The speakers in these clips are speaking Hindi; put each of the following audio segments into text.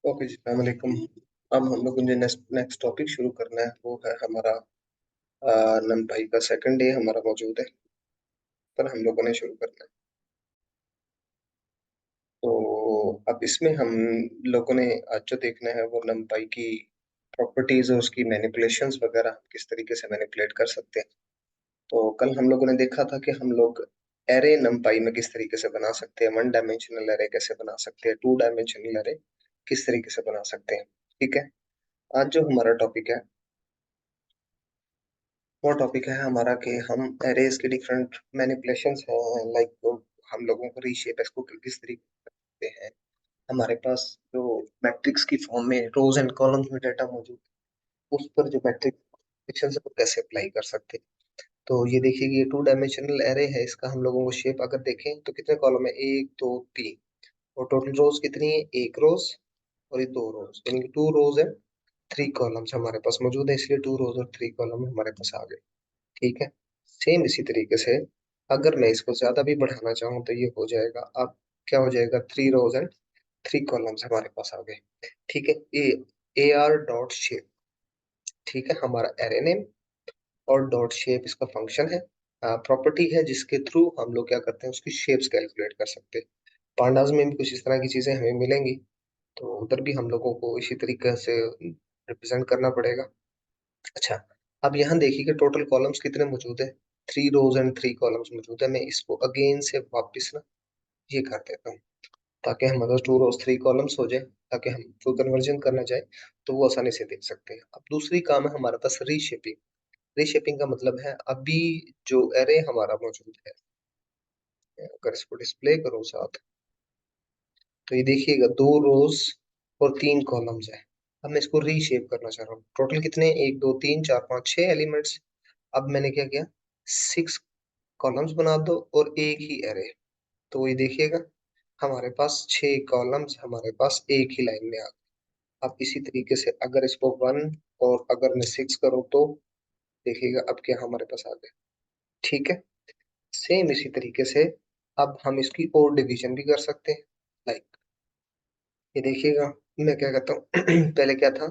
ओके जी, अस्सलाम वालेकुम। अब हम लोग जो नेक्स्ट नेक्स्ट टॉपिक शुरू करना है वो है हमारा नंपाई का सेकंड डे हमारा मौजूद है, पर हम लोगों ने शुरू करना है। तो अब इसमें हम लोगों ने आज जो देखना है वो नंपाई की प्रॉपर्टीज और उसकी मैनिपुलेशंस वगैरह किस तरीके से मैनिपुलेट कर सकते हैं। तो कल हम लोगों ने देखा था कि हम लोग एरे नंपाई में किस तरीके से बना सकते हैं, वन डायमेंशनल एरे कैसे बना सकते हैं, टू डायमेंशनल एरे किस तरीके से बना सकते हैं। ठीक है, आज जो हमारा टॉपिक है वो टॉपिक है हमारा कि हम एरेज के डिफरेंट मैनिपुलेशंस हैं, लाइक हम लोगों को रीशेप इसको किस तरीके से हैं। हमारे पास जो मैट्रिक्स की फॉर्म में रोज एंड कॉलम्स में डाटा मौजूद है, उस पर जो मैट्रिक्स है वो कैसे अप्लाई कर सकते हैं। तो ये देखिए कि ये टू डायमेंशनल एरे है, इसका हम लोगों को शेप अगर देखें तो कितने कॉलम है, एक दो तीन, और टोटल रोज कितनी है, एक रोज और ये दो रोज, यानी कि two rows and three columns हमारे पास मौजूद है, इसलिए टू रोज और थ्री कॉलम हमारे पास आ गए। ठीक है, सेम इसी तरीके से अगर मैं इसको ज्यादा भी बढ़ाना चाहूँ तो ये हो जाएगा, अब क्या हो जाएगा, three rows and three columns हमारे पास आ गए। ठीक है, ए आर डॉट शेप, ठीक है, हमारा एरे नेम और डॉट शेप इसका फंक्शन है, प्रॉपर्टी है जिसके थ्रू हम लोग क्या करते हैं, उसकी शेप्स कैलकुलेट कर सकते हैं। पांडास में भी कुछ इस तरह की चीजें हमें मिलेंगी, तो उधर भी हम लोगों को इसी तरीके से रिप्रेजेंट करना पड़ेगा। अच्छा, अब यहाँ देखिए कि टोटल कॉलम्स कितने मौजूद है, three rows and three columns मौजूद है। मैं इसको अगेन से वापस ना ये कर देता हूँ, ताकि हमारे पास टू रोज थ्री कॉलम्स हो जाए, ताकि हम जो कन्वर्जन करना चाहे तो वो आसानी से देख सकते हैं। अब दूसरी काम है हमारे पास रीशेपिंग। रीशेपिंग का मतलब है अभी जो एरे हमारा मौजूद है, अगर इसको डिस्प्ले करो साथ, तो ये देखिएगा दो रोज और तीन कॉलम्स है। अब मैं इसको रीशेप करना चाह रहा हूँ, टोटल कितने, एक दो तीन चार पाँच छह एलिमेंट्स। अब मैंने क्या किया, सिक्स कॉलम्स बना दो और एक ही एरे, तो ये देखिएगा हमारे पास छह कॉलम्स हमारे पास एक ही लाइन में आ गए। अब इसी तरीके से अगर इसको वन और अगर मैं सिक्स करूँ तो देखिएगा अब क्या हमारे पास आ गए। ठीक है, सेम इसी तरीके से अब हम इसकी और डिवीजन भी कर सकते हैं। लाइक ये देखिएगा, मैं क्या कहता हूँ पहले क्या था,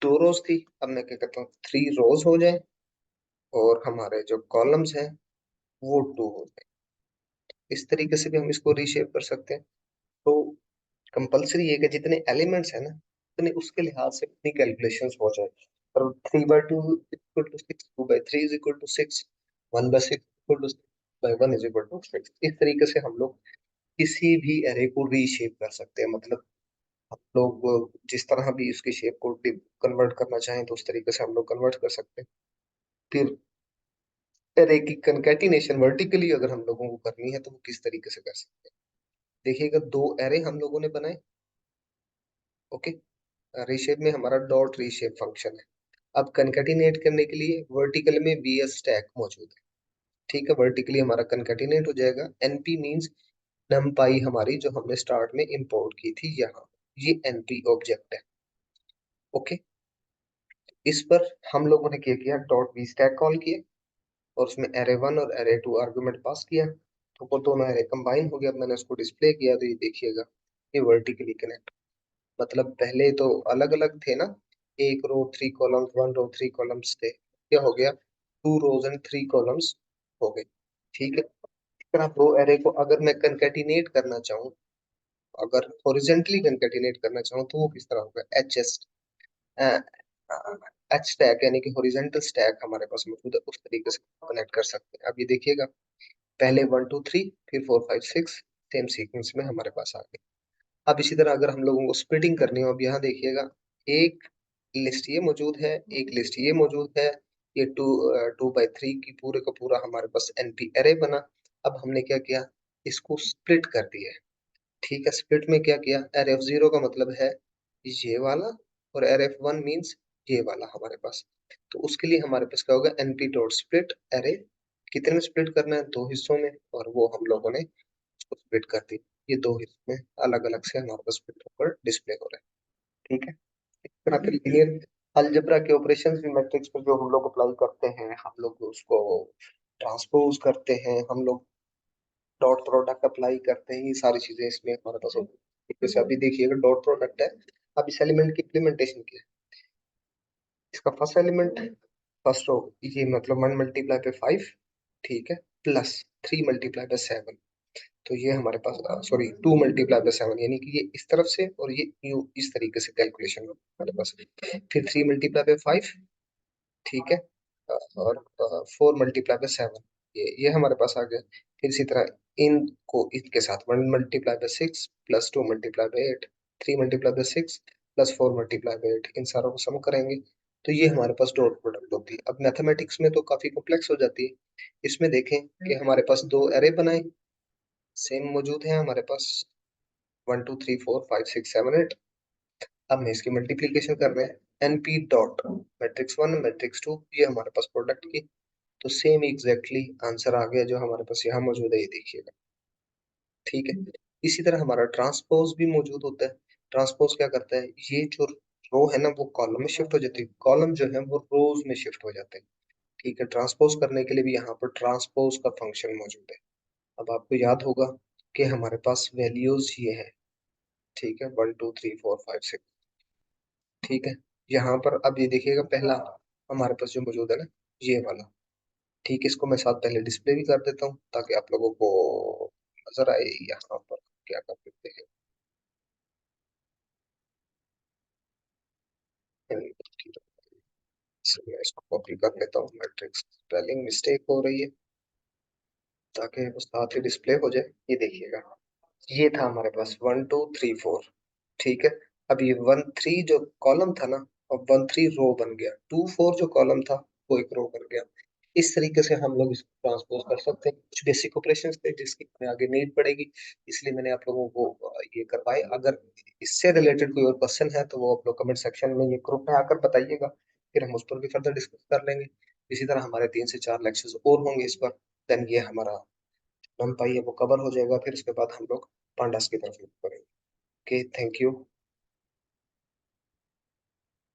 दो रोज थी, अब मैं क्या कहता हूँ थ्री रोज हो जाए और हमारे जो कॉलम्स हैं वो टू हो जाए। इस तरीके से भी हम इसको रीशेप कर सकते हैं। तो कंपलसरी है कि जितने एलिमेंट्स है ना, उतने उसके लिहाज से उतनी कैलकुलेशंस हो जाए। और three by two equal to six, two by three is equal to six, one by six equal to by one is equal to six. इस तरीके से हम लोग किसी भी एरे को रीशेप कर सकते हैं, मतलब हम लोग जिस तरह भी उसकी शेप को कन्वर्ट करना चाहें तो उस तरीके से हम लोग कन्वर्ट कर सकते हैं। फिर एरे की कंकैटिनेशन वर्टिकली अगर हम लोगों को करनी है तो वो किस तरीके से कर सकते हैं। देखिएगा दो एरे हम लोगों ने बनाए, ओके, रीशेप में हमारा डॉट रीशेप फंक्शन है। अब कंकैटिनेट करने के लिए वर्टिकल में वीएस स्टैक मौजूद है। ठीक है, वर्टिकली हमारा कंकैटिनेट हो जाएगा, एनपी मींस नमपाई हमारी जो हमने स्टार्ट में इंपोर्ट की थी यहाँ, ये एनपी ऑब्जेक्ट है। ओके, इस पर हम लोगों ने क्या किया, डॉट वी स्टैक कॉल किया और उसमें एरे वन और एरे टू आर्गुमेंट पास किया, तो वो दोनों एरे कंबाइन हो गया। अब मैंने उसको डिस्प्ले किया तो ये देखिएगा ये वर्टिकली कनेक्ट, मतलब पहले तो अलग अलग थे ना, एक row three columns, one row three columns थे, क्या हो गया, two rows and three columns हो गए। ठीक है, फिर आप रो एरे को अगर मैं कंकैटिनेट करना चाहूँ, अगर हॉरिजेंटली कंकैटिनेट करना चाहूँ तो वो किस तरह होगा, एच एस एच स्टैक, यानी कि हॉरिजेंटल स्टैक हमारे पास मौजूद है, उस तरीके से कनेक्ट कर सकते हैं। अब ये देखिएगा पहले वन टू थ्री, फिर four five six, same sequence में हमारे पास आ गए। अब इसी तरह अगर हम लोगों को स्प्लिटिंग करनी हो, अब यहाँ देखिएगा एक लिस्ट ये मौजूद है, एक लिस्ट ये मौजूद है, ये टू टू बाई थ्री की पूरे का पूरा हमारे पास एनपी एरे बना। अब हमने क्या किया, इसको स्प्लिट कर दिया है। ठीक है, स्प्लिट में क्या किया, एरे ऑफ जीरो का मतलब है ये वाला और एरे ऑफ वन मीन्स ये वाला हमारे पास। तो उसके लिए हमारे पास क्या होगा, एनपी डॉट स्प्लिट एरे, कितने में स्प्लिट करना है, दो हिस्सों में, और वो हम लोगों ने उसको स्प्लिट कर दी। ये दो हिस्सों में अलग अलग से हमारे पास स्प्लिट होकर डिस्प्ले हो रहा है। ठीक है, इस तरह के लीनियर अलजेब्रा के ऑपरेशंस भी मैट्रिक्स पर जो हम लोग अप्लाई करते हैं, हम लोग उसको ट्रांसपोज करते हैं, हम लोग डॉट प्रोडक्ट अप्लाई करते हैं, ये सारी चीजें इसमें हमारे पास होती हैं। जैसे अभी देखिएगा डॉट प्रोडक्ट है, अब इस एलिमेंट की इम्प्लीमेंटेशन क्या है? इसका फर्स्ट एलिमेंट, फर्स्ट रो, ये मतलब 1 × 5, ठीक है, प्लस 3 × 7, तो ये हमारे पास, सॉरी, 2 × 7, यानी कि ये इस तरफ से और ये यू इस तरीके से कैलकुलेशन हो हमारे पास। फिर 3 × 5, ठीक है, और 4 × 7, ये हमारे पास आ गया। फिर इसी तरह इनको इनके साथ 1 × 6 प्लस 2 × 8, 3 × 6 प्लस 4 × 8, इन सारों को सम करेंगे तो ये हमारे पास डॉट प्रोडक्ट होती है। अब मैथमेटिक्स में तो काफी कॉम्प्लेक्स हो जाती है। इसमें देखें कि हमारे पास दो एरे बनाए, सेम मौजूद है हमारे पास, 1 2 3 4 5 6 7 8। अब मैं इसकी मल्टीप्लीकेशन कर रहे हैं, एनपी डॉट मैट्रिक्स 1 मैट्रिक्स 2, ये हमारे पास प्रोडक्ट की, तो सेम एग्जैक्टली आंसर आ गया जो हमारे पास यहाँ मौजूद है, ये देखिएगा, ठीक है। इसी तरह हमारा ट्रांसपोज भी मौजूद होता है। ट्रांसपोज क्या करता है, ये जो रो है ना वो कॉलम में शिफ्ट हो जाती है, कॉलम जो है वो रोज में शिफ्ट हो जाते हैं, ठीक है। ट्रांसपोज करने के लिए भी यहाँ पर ट्रांसपोज का फंक्शन मौजूद है। अब आपको याद होगा कि हमारे पास वैल्यूज ये है, ठीक है, 1 2 3 4 5 6, ठीक है। यहाँ पर अब ये देखिएगा, पहला हमारे पास जो मौजूद है ना, ये वाला, ठीक है, इसको मैं साथ पहले डिस्प्ले भी कर देता हूँ ताकि आप लोगों को नजर आए यहाँ पर क्या कर देते हैं। मैं इसको कॉपी कर लेता हूँ, मैट्रिक्स स्पेलिंग मिस्टेक हो रही है, ताकि वो साथ ही डिस्प्ले हो जाए। ये देखिएगा, ये था हमारे पास 1 2 3 4, ठीक है। अब ये 1 3 जो कॉलम था ना, अब 1 3 रो बन गया, 2 4 जो कॉलम था वो एक रो बन गया। इस तरीके से हम लोग इसको ट्रांसपोज कर सकते हैं। कुछ बेसिक ऑपरेशंस थे जिसकी हमें आगे नीड पड़ेगी, इसलिए मैंने आप लोगों को ये करवाए। अगर इससे रिलेटेड कोई और क्वेश्चन है तो वो आप लोग कमेंट सेक्शन में, ये ग्रुप में आकर बताइएगा, फिर हम उस पर भी फर्दर डिस्कस कर लेंगे। इसी तरह हमारे 3 से 4 लेक्चर्स और होंगे इस पर, देन ये हमारा नम पाई है वो कवर हो जाएगा, फिर उसके बाद हम लोग पांडास की तरफ move करेंगे। Okay, thank you.